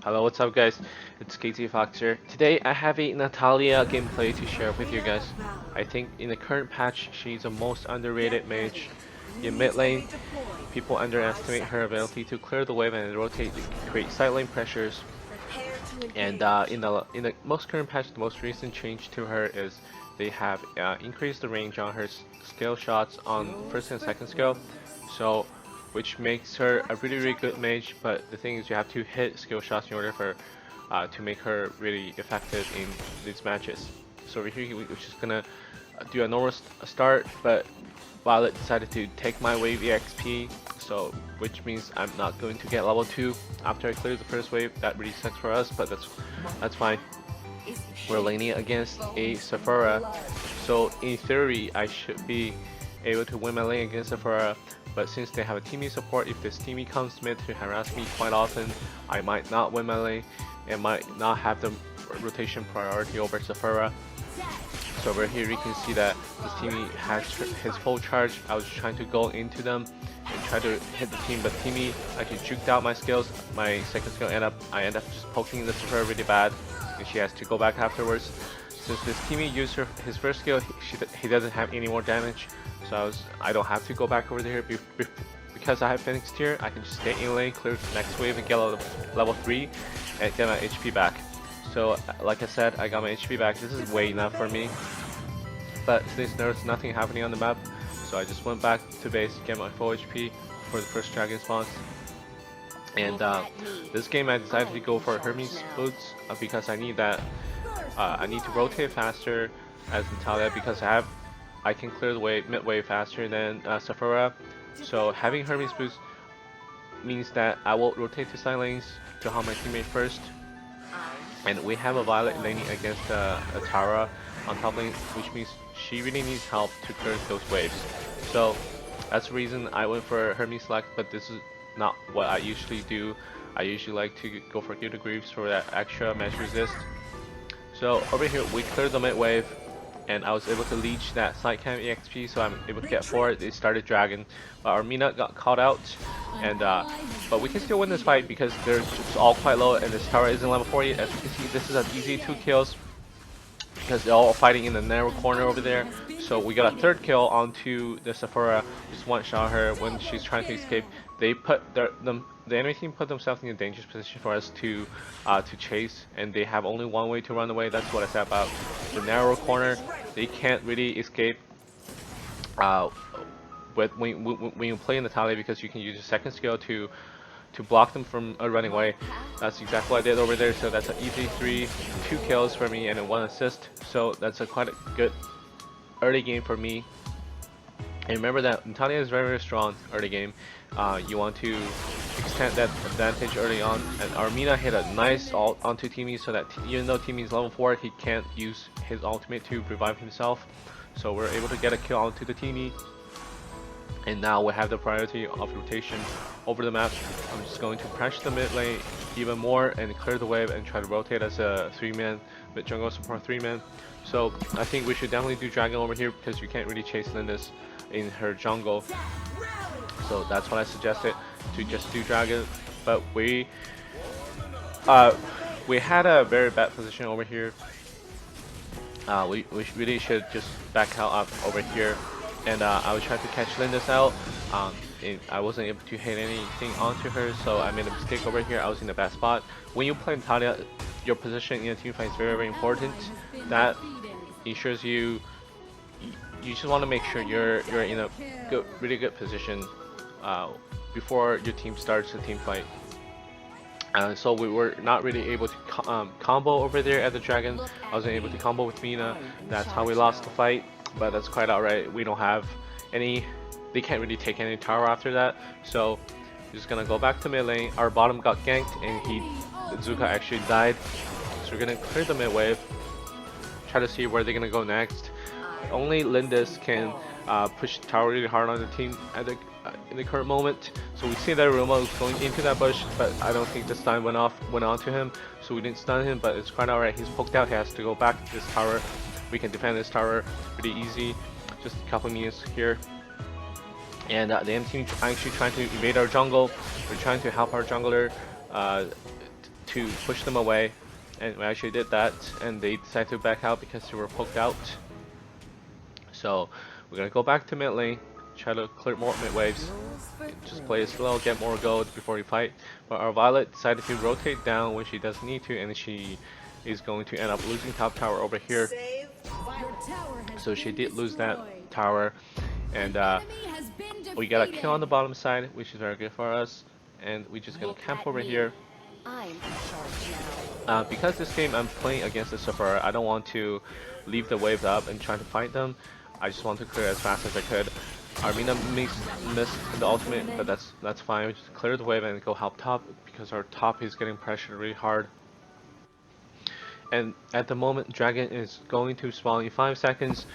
Hello, what's up guys? It's KT Fox here. Today I have a Natalia gameplay to share with you guys. I think in the current patch, she's the most underrated mage. In mid lane, people underestimate her ability to clear the wave and rotate to create side lane pressures. And in the most current patch, the most recent change to her is they have increased the range on her skill shots on first and second skill. So which makes her a really good mage, but the thing is you have to hit skill shots in order for to make her really effective in these matches. So over here we're just gonna do a normal start, but Violet decided to take my wave EXP, so which means I'm not going to get level 2 after I clear the first wave. That really sucks for us, but that's fine. We're laning against a Sephora, so in theory I should be able to win my lane against Sephora. But since they have a teammate support, if this teammate comes mid to harass me quite often, I might not win my lane and might not have the rotation priority over Sephora. So over here you can see that this teammate has his full charge. I was trying to go into them and try to hit the team, but teammate actually juked out my skills. My second skill I end up just poking the Sephora really bad, and she has to go back afterwards. Since this teammate used his first skill, he doesn't have any more damage. So I don't have to go back over there because I have Phoenix tier. I can just stay in lane, clear the next wave, and get level 3 and get my HP back. So like I said, I got my HP back. This is way enough for me. But since there's nothing happening on the map, so I just went back to base to get my full HP for the first dragon spawns. And this game I decided to go for Hermes boots because I need that. I need to rotate faster as Natalia because I can clear the wave mid wave faster than Sephora. So having Hermes boost means that I will rotate to side lanes to help my teammate first. And we have a Violet laning against a Tara on top lane, which means she really needs help to clear those waves. So that's the reason I went for Hermes select, but this is not what I usually do. I usually like to go for Gilded Greaves for that extra mage resist. So over here we cleared the mid wave, and I was able to leech that side camp EXP, so I'm able to get forward. They started dragon, but our Mina got caught out, and but we can still win this fight because they're just all quite low, and this tower isn't level 40. As you can see, this is an easy 2 kills because they're all fighting in the narrow corner over there. So we got a 3rd kill onto the Sephora, just one-shot her when she's trying to escape. They put the enemy team put themselves in a dangerous position for us to chase, and they have only one way to run away. That's what I said about the narrow corner. They can't really escape when you play in Natalia, because you can use your second skill to block them from running away. That's exactly what I did over there. So that's an easy 2 kills for me and 1 assist. So that's quite a good early game for me. And remember that Natalia is very strong early game. You want to extend that advantage early on. And Armina hit a nice ult onto Teamy, so that even though Teamy is level 4, he can't use his ultimate to revive himself. So we're able to get a kill onto the Teamy. And now we have the priority of rotation over the map. I'm just going to pressure the mid lane even more and clear the wave and try to rotate as a 3-man mid jungle support 3-man. So I think we should definitely do dragon over here because you can't really chase Lindis in her jungle. So that's what I suggested, to just do dragon. But we had a very bad position over here. We really should just back out up over here. And I was trying to catch Lindis out. And I wasn't able to hit anything onto her, so I made a mistake over here. I was in a bad spot. When you play Natalia, your position in a team fight is very important. That ensures you just want to make sure you're in a really good position before your team starts the team fight. So we were not really able to combo over there at the dragon. I wasn't able to combo with Mina. That's how we lost the fight, but that's quite alright. We don't have any, they can't really take any tower after that. So we're just gonna go back to mid lane. Our bottom got ganked and Zuka actually died. So we're gonna clear the mid wave, try to see where they're gonna go next. Only Lindis can push the tower really hard on the team at in the current moment. So we see that Roma is going into that bush, but I don't think the stun went onto him, so we didn't stun him. But it's quite alright. He's poked out. He has to go back to this tower. We can defend this tower pretty easy. Just a couple minutes here. And the enemy team actually trying to invade our jungle. We're trying to help our jungler to push them away, and we actually did that, and they decided to back out because they were poked out. So we're gonna go back to mid lane, try to clear more mid waves, just play it slow, get more gold before we fight. But our Violet decided to rotate down when she doesn't need to, and she is going to end up losing top tower over here. So she did lose that tower, and we got a kill on the bottom side, which is very good for us. And we just gonna camp over here. Because this game I'm playing against the sufferer, I don't want to leave the wave up and try to fight them. I just want to clear as fast as I could. Armina missed the ultimate, but that's fine. We just clear the wave and go help top because our top is getting pressured really hard. And at the moment, Dragon is going to spawn in 5 seconds,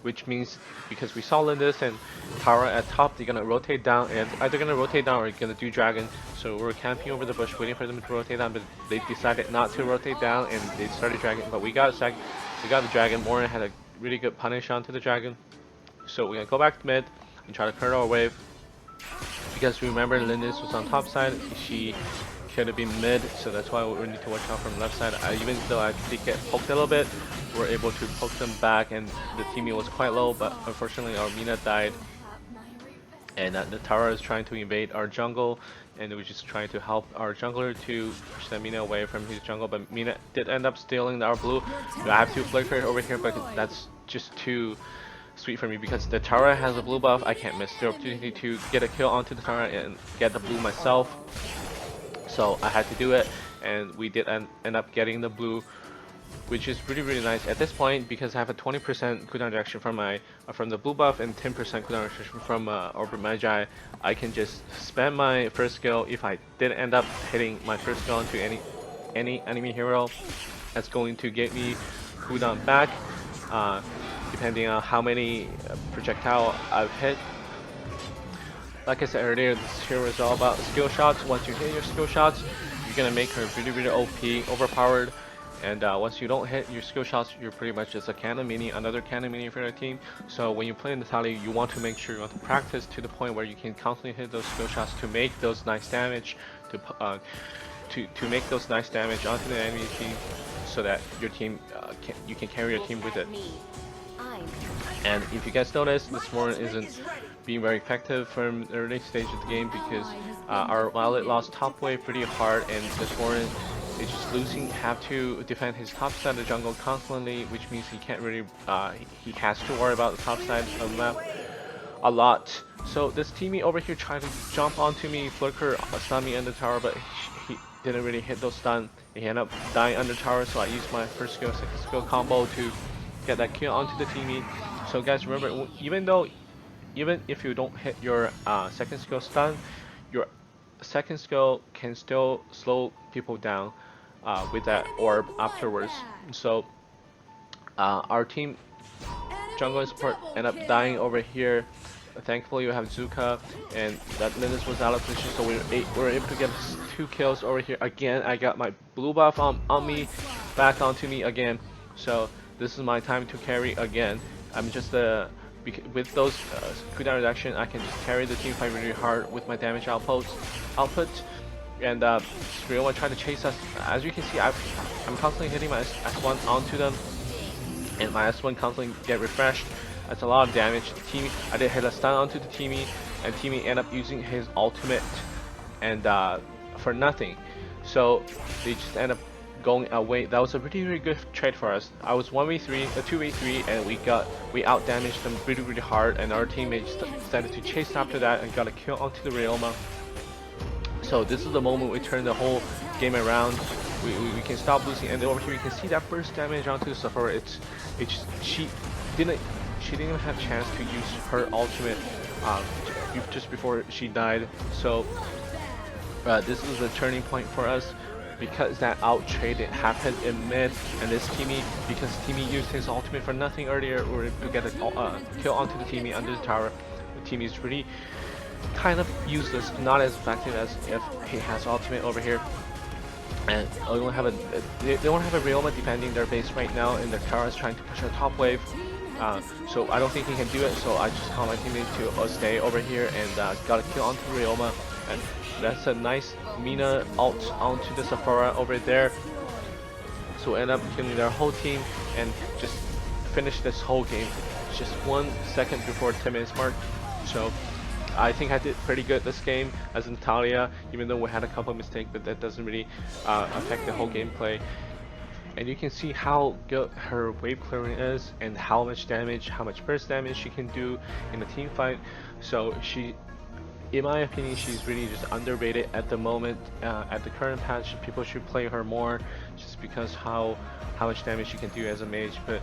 which means because we saw Lindis and Tara at top, they're gonna rotate down, and either gonna rotate down or gonna do Dragon. So we're camping over the bush waiting for them to rotate down, but they decided not to rotate down and they started Dragon. But we got the Dragon. Morin had a really good punish onto the Dragon. So we're gonna go back to mid and try to clear our wave. Because remember, Lindis was on top side, she could have been mid, so that's why we need to watch out from left side. Even though I did get poked a little bit, we're able to poke them back, and the teammate was quite low, but unfortunately our Mina died. And the Tara is trying to invade our jungle, and we're just trying to help our jungler to push the Mina away from his jungle, but Mina did end up stealing our blue. I have to flicker it over here, but that's just too sweet for me because the Tara has a blue buff. I can't miss the opportunity to get a kill onto the Tara and get the blue myself. So I had to do it, and we did end up getting the blue, which is really nice at this point because I have a 20% cooldown reduction from the blue buff and 10% cooldown reduction from Orbit Magi. I can just spam my first skill. If I did end up hitting my first skill onto any enemy hero, that's going to get me cooldown back, depending on how many projectile I've hit. Like I said earlier, this hero is all about skill shots. Once you hit your skill shots, you're gonna make her really OP, overpowered. And once you don't hit your skill shots, you're pretty much just a cannon mini, another cannon mini for your team. So when you play Natalia, you want to make sure you want to practice to the point where you can constantly hit those skill shots to make those nice damage, to make those nice damage onto the enemy team, so that your team you can carry your team with it. And if you guys notice, this Morin isn't being very effective from the early stage of the game because our Violet lost top wave pretty hard, and this Morin is just losing, have to defend his top side of the jungle constantly, which means he can't really, he has to worry about the top side of the map a lot. So this teammate over here tried to jump onto me, flicker, stun me under tower, but he didn't really hit those stun. He ended up dying under tower, so I used my first skill, second skill combo to get that kill onto the teammate. So guys, remember, even if you don't hit your second skill stun, your second skill can still slow people down with that orb afterwards. So our team jungle support end up dying over here. Thankfully we have Zuka, and that Lindis was out of position, so we were able to get 2 kills over here. Again, I got my blue buff on me, back onto me again. So this is my time to carry again. I'm just with those cooldown reduction, I can just carry the team fight really hard with my damage output. And Ryoma trying to chase us. As you can see, I'm constantly hitting my S1 onto them, and my S1 constantly get refreshed. That's a lot of damage. I did hit a stun onto the teammate, and teammate end up using his ultimate, and for nothing. So they just end up going away. That was a really good trade for us. I was 1v3, 2v3, and we out damaged them really hard, and our teammates decided to chase after that and got a kill onto the Ryoma. So this is the moment we turn the whole game around. We can stop losing, and over here you can see that burst damage onto the sufferer. She didn't even have a chance to use her ultimate just before she died. So this is a turning point for us, because that out trade happened in mid, and this teammate, because teammate used his ultimate for nothing earlier, we were able to get a kill onto the teammate under the tower. The teammate is really kind of useless, not as effective as if he has ultimate over here. And they don't have a Ryoma defending their base right now, and the Tara is trying to push our top wave. So I don't think he can do it, so I just call my teammate to stay over here and got a kill onto Ryoma. And that's a nice Mina ult onto the Sephora over there. So end up killing their whole team and just finish this whole game just 1 second before 10 minutes mark. So I think I did pretty good this game as Natalia, even though we had a couple of mistakes, but that doesn't really affect the whole gameplay. And you can see how good her wave clearing is and how much damage, how much burst damage she can do in a team fight. So she, in my opinion, she's really just underrated at the moment. At the current patch, people should play her more just because how much damage she can do as a mage. But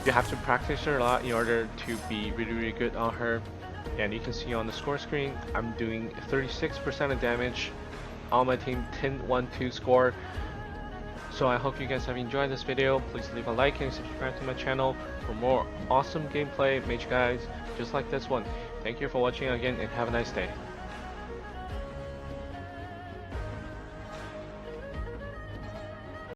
you have to practice her a lot in order to be really good on her. And you can see on the score screen, I'm doing 36% of damage on my team, 10-1-2 score. So I hope you guys have enjoyed this video. Please leave a like and subscribe to my channel for more awesome gameplay mage guys just like this one. Thank you for watching again and have a nice day.